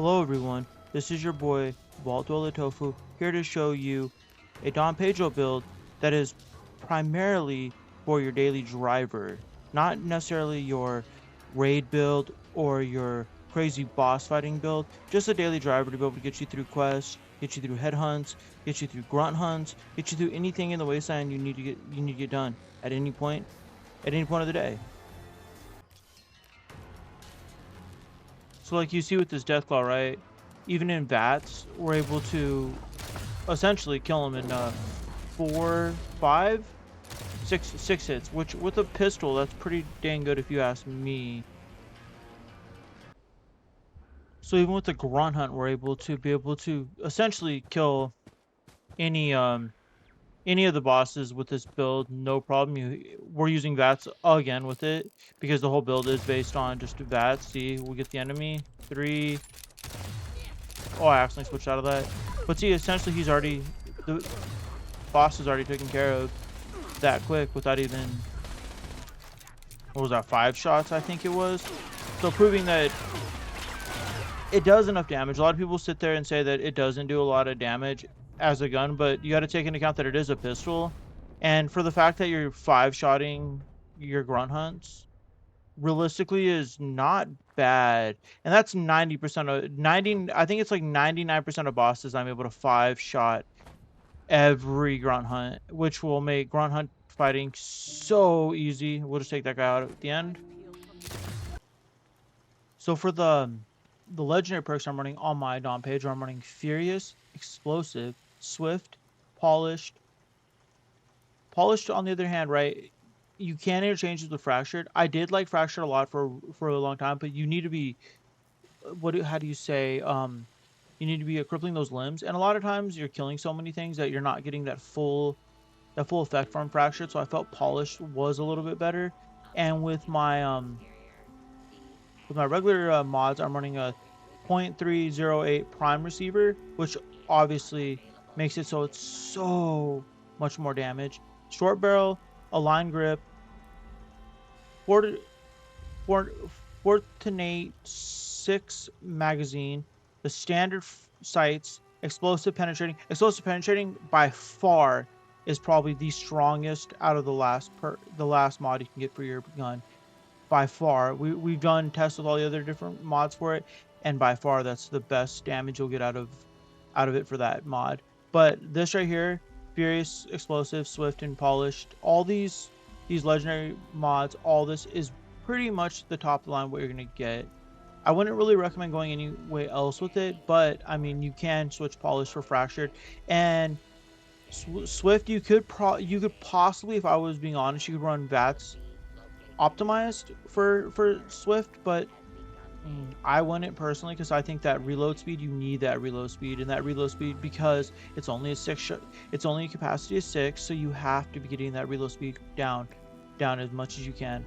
Hello everyone, this is your boy Waldo Tofu here to show you a Dom Pedro build that is primarily for your daily driver, not necessarily your raid build or your crazy boss fighting build, just a daily driver to be able to get you through quests, get you through head hunts, get you through grunt hunts, get you through anything in the wasteland you need to get done at any point of the day. So like you see with this Deathclaw, right? Even in VATS, we're able to essentially kill him in four, five, six hits, which with a pistol, that's pretty dang good if you ask me. So even with the grunt hunt, we're able to essentially kill any any of the bosses with this build, no problem. We're using VATS again with it because the whole build is based on just VATS. See, we get the enemy. Three. Oh, I accidentally switched out of that. But see, essentially the boss is already taken care of that quick without even, what was that, 5 shots, I think it was. So proving that it does enough damage. A lot of people sit there and say that it doesn't do a lot of damage as a gun, but you got to take into account that it is a pistol. And for the fact that you're 5-shotting your grunt hunts, realistically is not bad. And that's 90% of 90, I think it's like 99% of bosses I'm able to 5-shot every grunt hunt, which will make grunt hunt fighting so easy. We'll just take that guy out at the end. So for the legendary perks I'm running on my Dom Pedro, I'm running Furious, Explosive, Swift, Polished. Polished, on the other hand, right, you can interchange it with Fractured. I did like Fractured a lot for a long time, but you need to be, how do you say, you need to be crippling those limbs, and a lot of times you're killing so many things that you're not getting that full effect from Fractured. So I felt Polished was a little bit better. And with my regular mods, I'm running a 0.308 prime receiver, which obviously makes it so it's so much more damage. Short barrel, align grip, Fortinate 6 magazine, the standard sights, explosive penetrating. Explosive penetrating by far is probably the strongest out of the last mod you can get for your gun. By far, we've done tests with all the other different mods for it, and by far that's the best damage you'll get out of it for that mod. But this right here, Furious, Explosive, Swift, and Polished, all these legendary mods, all this is pretty much the top of the line what you're gonna get. I wouldn't really recommend going any way else with it, but I mean you can switch Polished for Fractured. And Swift, you could possibly, if I was being honest, you could run VATS optimized for Swift, but I wouldn't personally, because I think that reload speed, you need that reload speed, and that reload speed, because it's only it's only a capacity of 6, so you have to be getting that reload speed down as much as you can.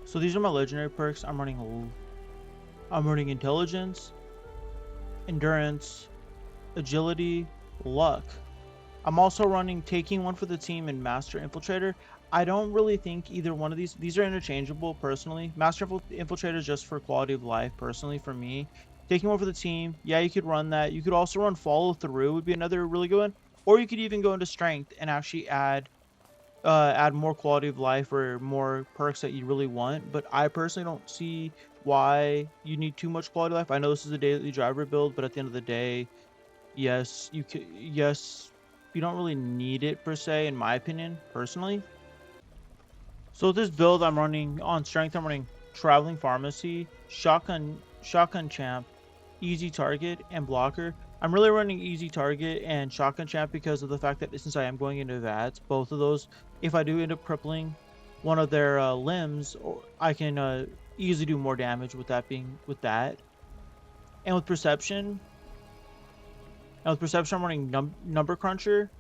So these are my legendary perks. I'm running intelligence, endurance, agility, luck. I'm also running taking one for the team and master infiltrator. I don't really think either one of these are interchangeable personally. Master Infiltrator is just for quality of life personally for me. Taking one for the team, yeah, you could run that. You could also run follow through, would be another really good one. Or you could even go into strength and actually add more quality of life or more perks that you really want. But I personally don't see why you need too much quality of life. I know this is a daily driver build, but at the end of the day, yes, you don't really need it per se, in my opinion, personally. So this build I'm running on strength, I'm running Traveling Pharmacy, Shotgun Champ, Easy Target, and Blocker. I'm really running Easy Target and Shotgun Champ because of the fact that since I am going into VATS, both of those, if I do end up crippling one of their limbs, I can easily do more damage with that. And with Perception, I'm running Number Cruncher,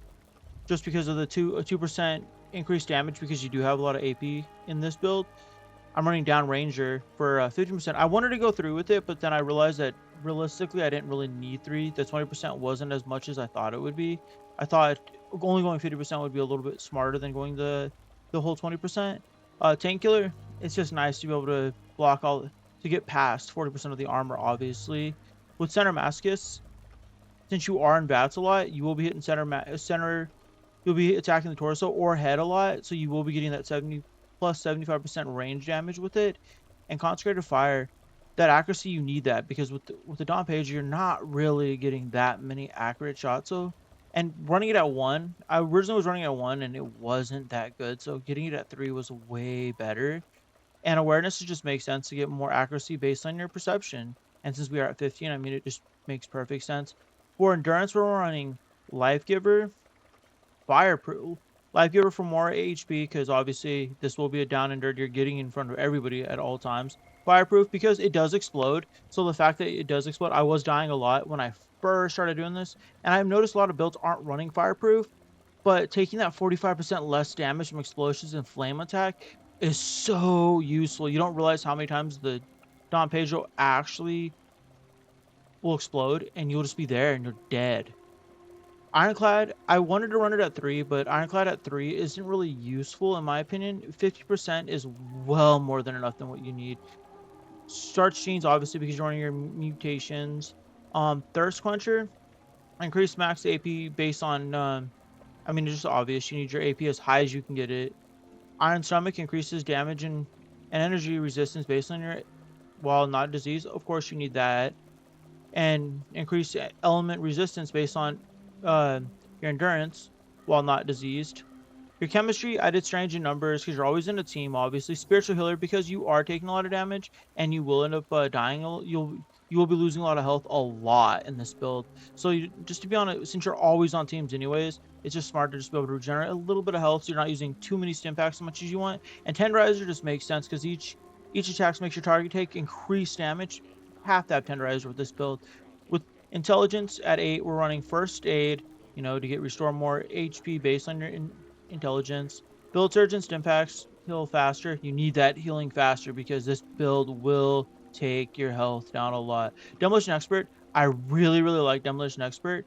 just because of the 2% increased damage, because you do have a lot of AP in this build. I'm running Down Ranger for 50%. I wanted to go through with it, but then I realized that realistically I didn't really need 3. The 20% wasn't as much as I thought it would be. I thought only going 50% would be a little bit smarter than going the whole 20%. Tank Killer, it's just nice to be able to block all to get past 40% of the armor, obviously. With Center Mascus, since you are in VATS a lot, you will be hitting center, you'll be attacking the torso or head a lot, so you will be getting that 70 plus 75% range damage with it. And Consecrated Fire, that accuracy, you need that, because with the Dom Pedro, you're not really getting that many accurate shots. So, and running it at 1, I originally was running at 1 and it wasn't that good, so getting it at 3 was way better. And awareness just makes sense to get more accuracy based on your perception. And since we are at 15, I mean, it just makes perfect sense. For endurance, we're running Life Giver, Fireproof, Life Giver for more HP, because obviously this will be a down and dirty. You're getting in front of everybody at all times. Fireproof, because it does explode. So the fact that it does explode, I was dying a lot when I first started doing this. And I've noticed a lot of builds aren't running Fireproof, but taking that 45% less damage from explosions and flame attack is so useful. You don't realize how many times the Dom Pedro actually will explode and you'll just be there and you're dead. Ironclad, I wanted to run it at 3, but Ironclad at 3 isn't really useful in my opinion. 50% is well more than enough than what you need. Starch Genes, obviously, because you're running your mutations. Thirst Quencher, increase max AP based on, I mean, it's just obvious. You need your AP as high as you can get it. Iron Stomach increases damage and energy resistance based on your, while not diseased. Of course, you need that. And increase element resistance based on your endurance while not diseased. Your chemistry, I did strange in numbers because you're always in a team, obviously. Spiritual healer, because you are taking a lot of damage and you will end up dying. You will be losing a lot of health a lot in this build. So just to be honest, since you're always on teams anyways, it's just smart to just be able to regenerate a little bit of health, so you're not using too many stim packs as much as you want. And Tenderizer just makes sense because each attack makes your target take increased damage. Have to have Tenderizer with this build. With Intelligence at 8, we're running First Aid, to get restore more HP based on your intelligence. Build Surgeon stim packs, heal faster. You need that healing faster because this build will take your health down a lot. Demolition Expert, I really, really like Demolition Expert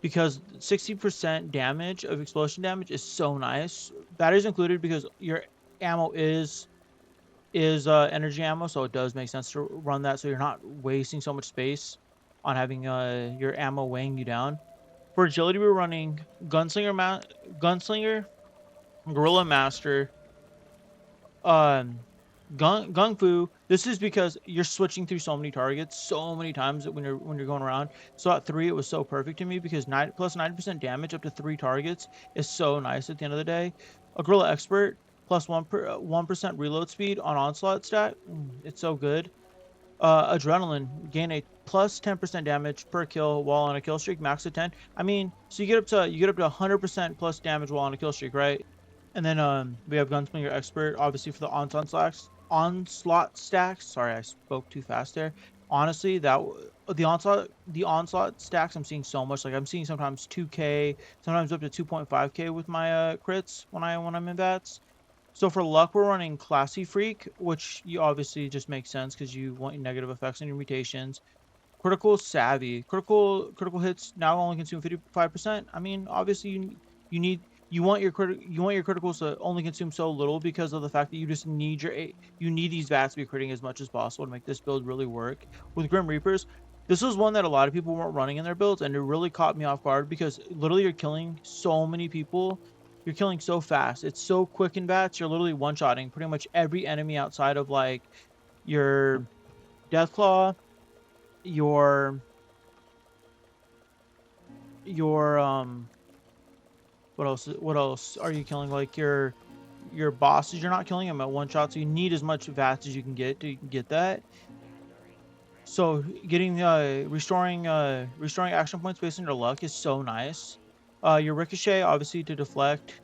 because 60% damage of explosion damage is so nice. Batteries included because your ammo is energy ammo, so it does make sense to run that so you're not wasting so much space on having your ammo weighing you down. For agility, we're running Gunslinger, Gorilla Master, Gung Fu. This is because you're switching through so many targets so many times when you're going around. So at 3, it was so perfect to me because plus 90% damage up to 3 targets is so nice at the end of the day. A Gorilla Expert plus 1% reload speed on onslaught stat. It's so good. Adrenaline, gain a plus 10% damage per kill while on a kill streak, max of 10. I mean, so you get up to 100% plus damage while on a kill streak, right? And then we have Gunslinger Expert, obviously for the onslaught stacks. Sorry, I spoke too fast there. Honestly, the onslaught stacks I'm seeing so much. Like I'm seeing sometimes 2k, sometimes up to 2.5k with my crits when I'm in VATS. So for luck, we're running Classy Freak, which you obviously just makes sense because you want your negative effects on your mutations. Critical Savvy, critical hits now only consume 55%. I mean, obviously you want your criticals to only consume so little because of the fact that you just need these VATs to be critting as much as possible to make this build really work. With Grim Reapers, this was one that a lot of people weren't running in their builds, and it really caught me off guard because literally you're killing so many people. You're killing so fast. It's so quick in VATS. You're literally one-shotting pretty much every enemy outside of like your Deathclaw, your what else are you killing? Like your bosses, you're not killing them at one shot, so you need as much VATS as you can get that. So getting restoring action points based on your luck is so nice. Your Ricochet, obviously, to deflect.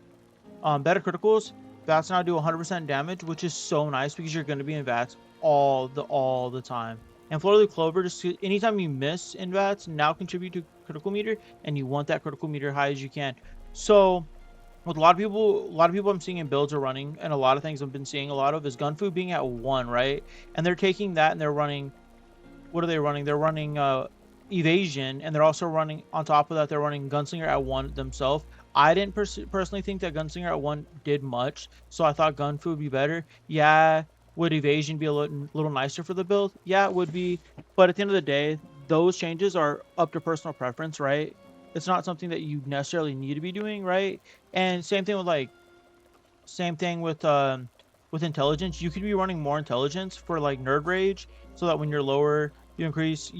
Better criticals. VATS now do 100% damage, which is so nice because you're going to be in VATS all the time. And Flurry Clover, just anytime you miss in VATS, now contribute to critical meter, and you want that critical meter high as you can. So with a lot of people I'm seeing in builds are running, and a lot of things I've been seeing a lot of is Gunfu being at 1, right? And they're taking that and they're running. What are they running? They're running Evasion, and they're also running on top of that. They're running Gunslinger at 1 themselves. I didn't personally think that Gunslinger at 1 did much, so I thought Gunfu would be better. Yeah, Would evasion be a little nicer for the build? Yeah, it would be. But at the end of the day, those changes are up to personal preference, right? It's not something that you necessarily need to be doing, right? And same thing with intelligence. You could be running more intelligence for like nerd rage, so that when you're lower, you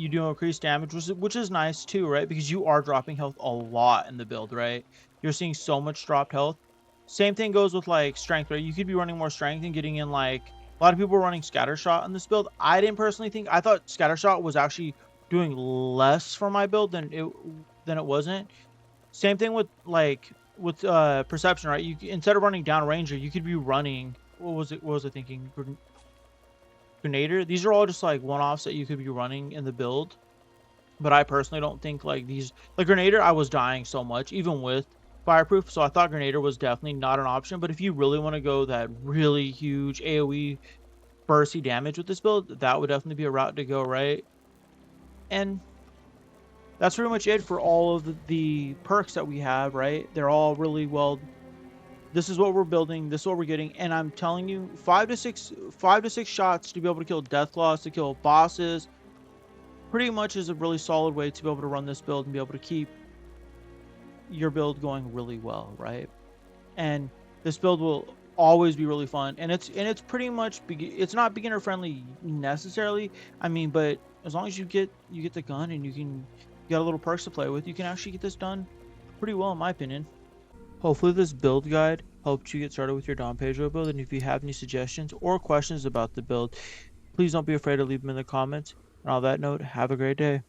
do increase damage, which is nice too, right? Because you are dropping health a lot in the build, right? You're seeing so much dropped health. Same thing goes with like strength, right? You could be running more strength and getting in like a lot of people are running scattershot in this build. I didn't personally think I thought scattershot was actually doing less for my build than it wasn't. Same thing with perception, right? You instead of running down ranger, you could be running what was I thinking? Grenader. These are all just like one-offs that you could be running in the build. But I personally don't think like these like Grenader, I was dying so much, even with fireproof. So I thought Grenader was definitely not an option. But if you really want to go that really huge AoE bursty damage with this build, that would definitely be a route to go, right? And that's pretty much it for all of the perks that we have, right? They're all really well. This is what we're building. This is what we're getting, and I'm telling you, 5 to 6 shots to be able to kill Deathclaws, to kill bosses, pretty much is a really solid way to be able to run this build and be able to keep your build going really well, right? And this build will always be really fun, and it's pretty much it's not beginner friendly necessarily. I mean, but as long as you get the gun and you got a little perks to play with, you can actually get this done pretty well, in my opinion. Hopefully this build guide helped you get started with your Dom Pedro build, and if you have any suggestions or questions about the build, please don't be afraid to leave them in the comments. And on that note, have a great day.